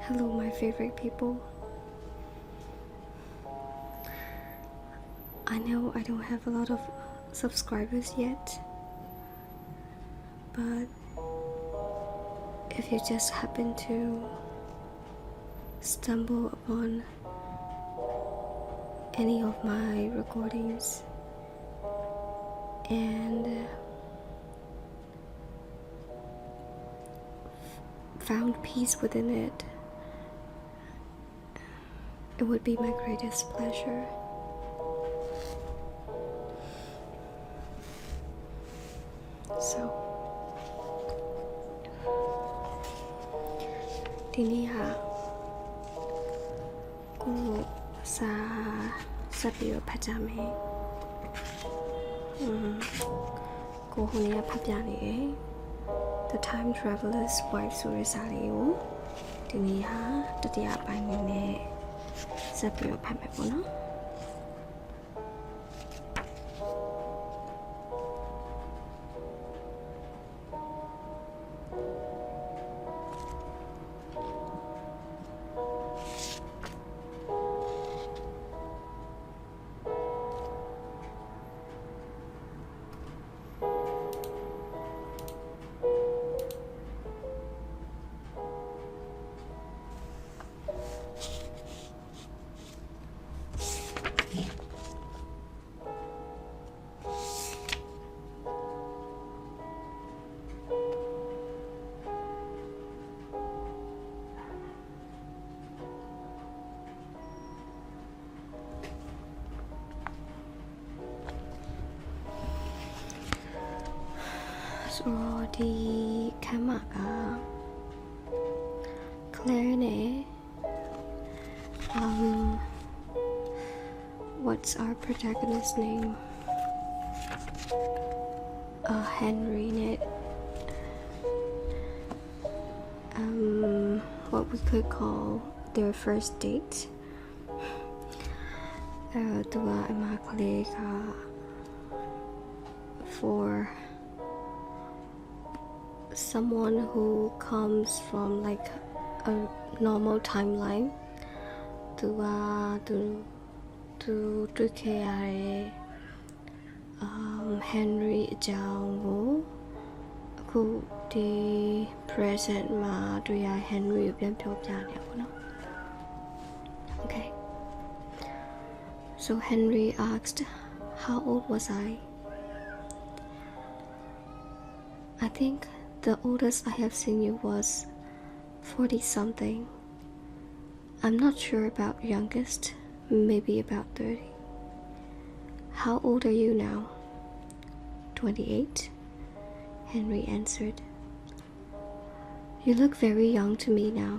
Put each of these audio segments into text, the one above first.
Hello, my favorite people. I know I don't have a lot of subscribers yet, but if you just happen to stumble upon any of my recordings and found peace within it, it would be my greatest pleasure. So ဒီနေ့ဟာကိုစာဆက်ပြီးတော့ဖတ်ကြမယ်ကိုဟိုနေ့ကဖတ်ပြနေတယ် The Time Traveler's Wife ဆိုတဲ့စာလေးကိုဒီနေ့ဟာတတိယပိုင်းနဲ့ဆက်ပြီးတော့ဖတ်မယ်ပေါ့နော်ဆိုတော့ဒီခမ်းမက Claire နဲ့ what's our protagonist's name Henry နဲ့ what we could call their first date သူကအမကလေးက for someone who comes from like a normal timeline toတွေ့ခဲ့ရတဲ့ Henry အကြောင်းကိုအခုဒီ present မှာတွေ့ရ Henry ကိုပြန်ပြောပြနေပါတော့ Okay so Henry asked how old was I think the oldest I have seen you was 40 something. I'm not sure about youngest, maybe about 30. How old are you now? 28, Henry answered. You look very young to me now.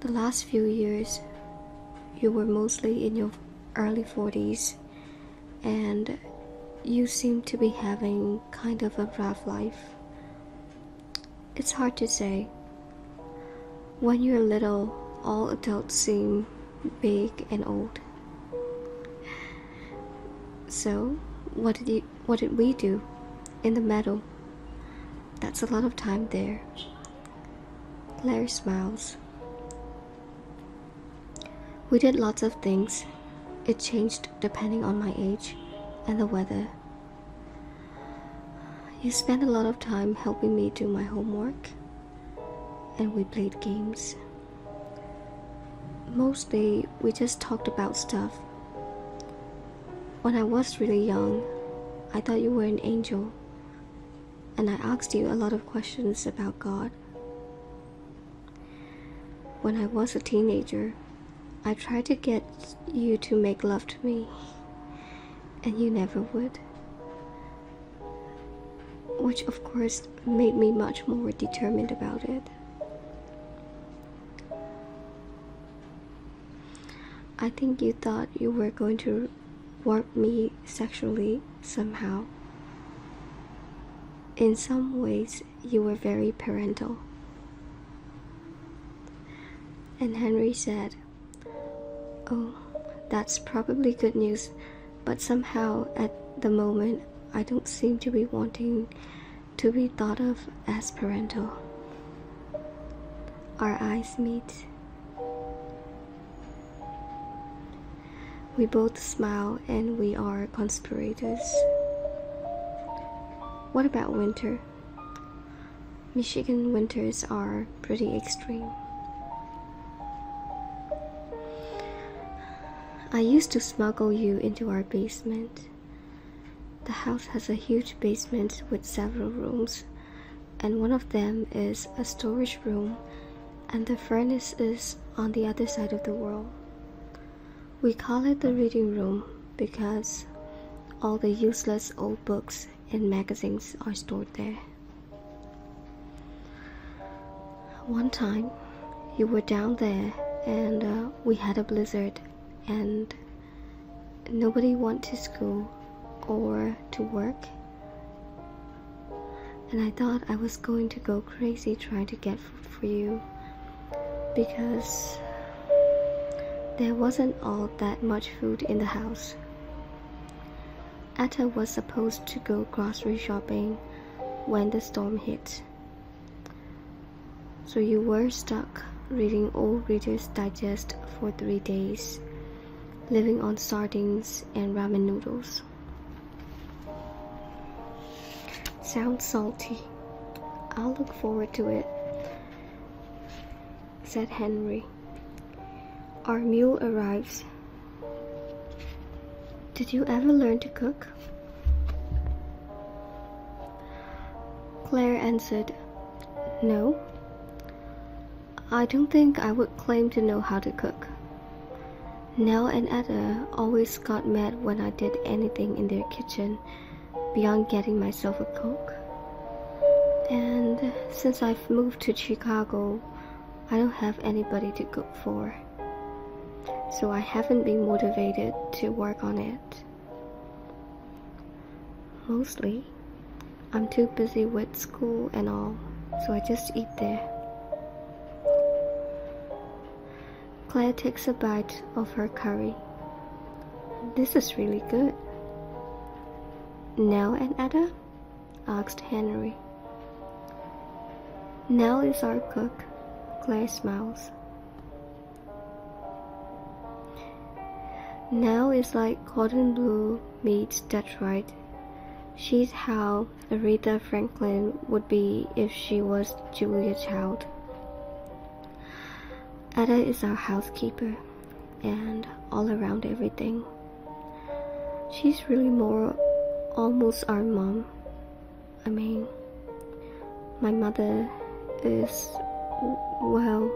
The last few years, you were mostly in your early 40s, and you seem to be having kind of a rough life. It's hard to say. When you're little, all adults seem big and old. So, what did we do? In the middle. That's a lot of time there. Claire smiles. We did lots of things. It changed depending on my age and the weather. You spent a lot of time helping me do my homework, and we played games. Mostly, we just talked about stuff. When I was really young, I thought you were an angel, and I asked you a lot of questions about God. When I was a teenager, I tried to get you to make love to me, and you never would. Which of course made me much more determined about it. I think you thought you were going to warp me sexually somehow. In some ways, you were very parental. And Henry said, "Oh, that's probably good news, but somehow at the moment I don't seem to be wanting to be thought of as parental." Our eyes meet. We both smile and we are conspirators. What about winter? Michigan winters are pretty extreme. I used to smuggle you into our basement. The house has a huge basement with several rooms, and one of them is a storage room, and the furnace is on the other side of the world. We call it the reading room because all the useless old books and magazines are stored there. One time, you were down there and we had a blizzard and nobody went to school or to work. And I thought I was going to go crazy trying to get food for you because there wasn't all that much food in the house. Atta was supposed to go grocery shopping when the storm hit. So you were stuck reading old Reader's Digest for 3 days, living on sardines and ramen noodles. Sounds salty. I'll look forward to it, said Henry. Our meal arrives. Did you ever learn to cook? Claire answered, No. I don't think I would claim to know how to cook. Nell and Ada always got mad when I did anything in their kitchen beyond getting myself a Coke. And since I've moved to Chicago, I don't have anybody to cook for. So I haven't been motivated to work on it. Mostly, I'm too busy with school and all, so I just eat there. Claire takes a bite of her curry. This is really good. Nell and Ada? Asked Henry. Nell is our cook. Claire smiles. Nell is like Gordon Blue meets Detroit. She's how Aretha Franklin would be if she was Julia Child. Ada is our housekeeper and all around everything. She's really more almost our mom. I mean, my mother is, well,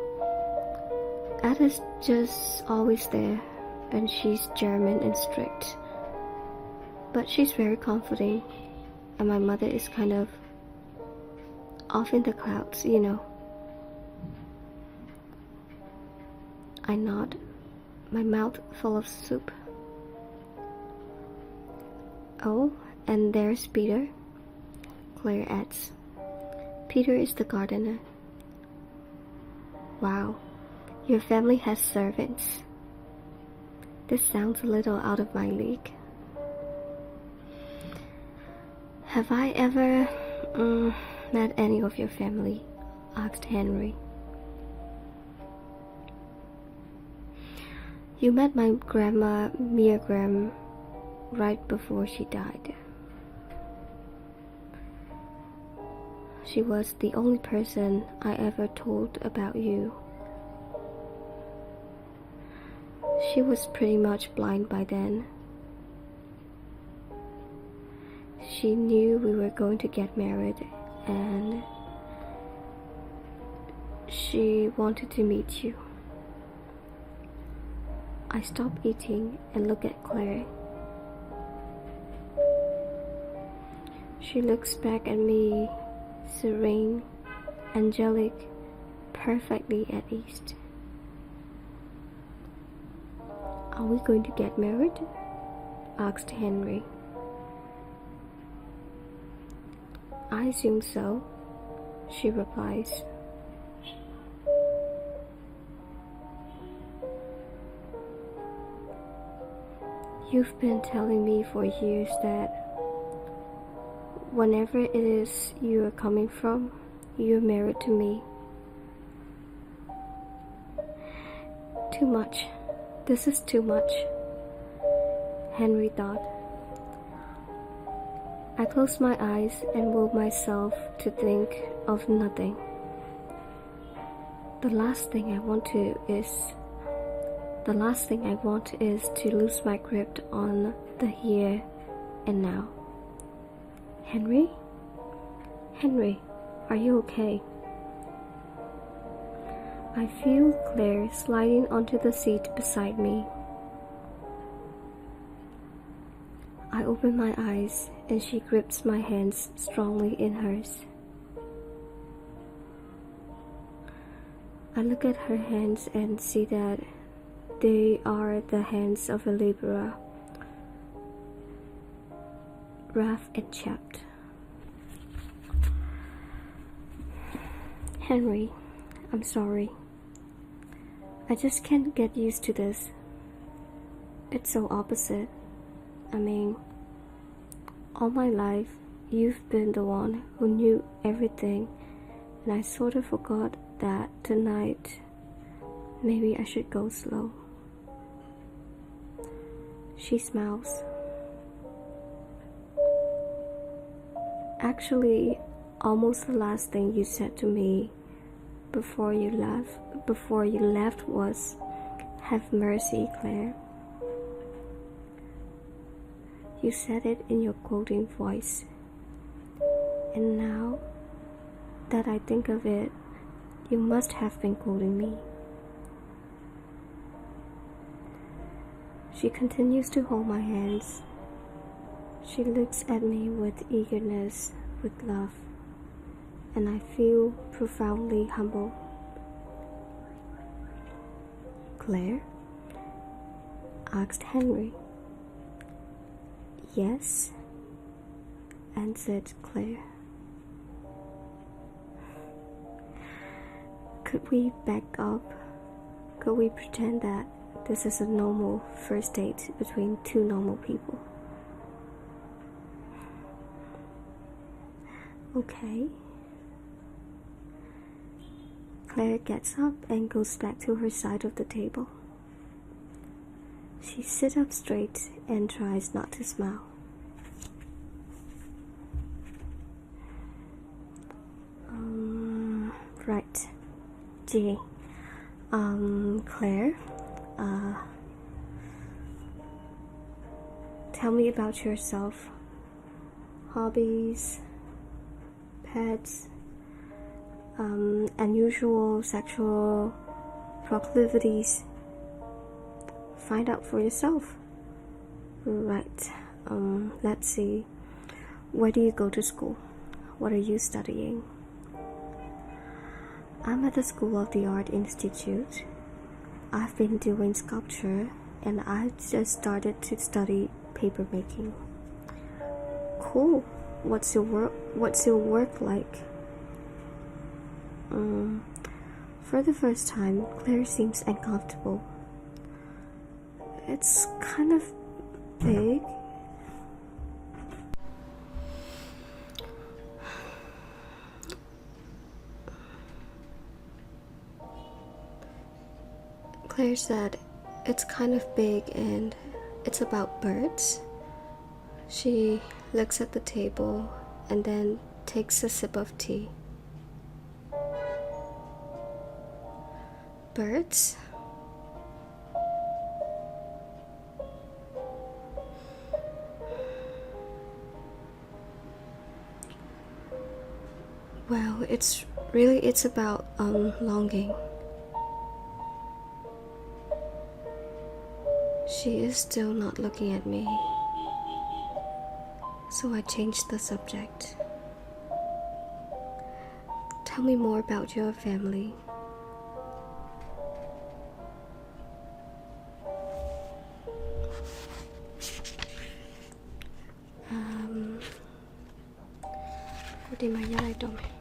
Ada's just always there. And she's German and strict, but she's very comforting, and my mother is kind of off in the clouds, you know. I nod, my mouth full of soup. Oh, and there's Peter, Claire adds. Peter is the gardener. Wow, your family has servants. This sounds a little out of my league. Have I ever met any of your family? Asked Henry. You met my grandma, Mia Graham, right before she died. She was the only person I ever told about you. She was pretty much blind by then. She knew we were going to get married and she wanted to meet you. I stop eating and look at Claire. She looks back at me, serene, angelic, perfectly at ease. Are we going to get married? Asked Henry. I assume so, she replies. You've been telling me for years that whenever it is you are coming from, you're married to me. Too much. This is too much, Henry thought. I closed my eyes and willed myself to think of nothing. The last thing I want is to lose my grip on the here and now. Henry? Henry, are you okay? I feel Claire sliding onto the seat beside me. I open my eyes and she grips my hands strongly in hers. I look at her hands and see that they are the hands of a laborer, rough and chapped. Henry, I'm sorry. I just can't get used to this. It's so opposite. I mean, all my life, you've been the one who knew everything, and I sort of forgot that tonight, maybe I should go slow. She smiles. Actually, almost the last thing you said to me before you left was, "Have mercy, Claire." You said it in your quoting voice. And now that I think of it, you must have been quoting me. She continues to hold my hands. She looks at me with eagerness, with love, and I feel profoundly humble. Claire? Asked Henry. Yes, answered Claire. Could we back up? Could we pretend that this is a normal first date between two normal people? Okay. Claire gets up and goes back to her side of the table. She sits up straight and tries not to smile. Right. Gee. Claire, tell me about yourself. Hobbies, pets, unusual sexual proclivities. Find out for yourself. Right. Let's see. Where do you go to school? What are you studying? I'm at the School of the Art Institute. I've been doing sculpture and I've just started to study paper making. Cool. What's your work like? For the first time, Claire seems uncomfortable. It's kind of big. Claire said it's kind of big and it's about birds. She looks at the table and then takes a sip of tea. Birds? Well, it's about longing. She is still not looking at me, so I changed the subject. Tell me more about your family. Cô tìm mày ra đây tụi mày.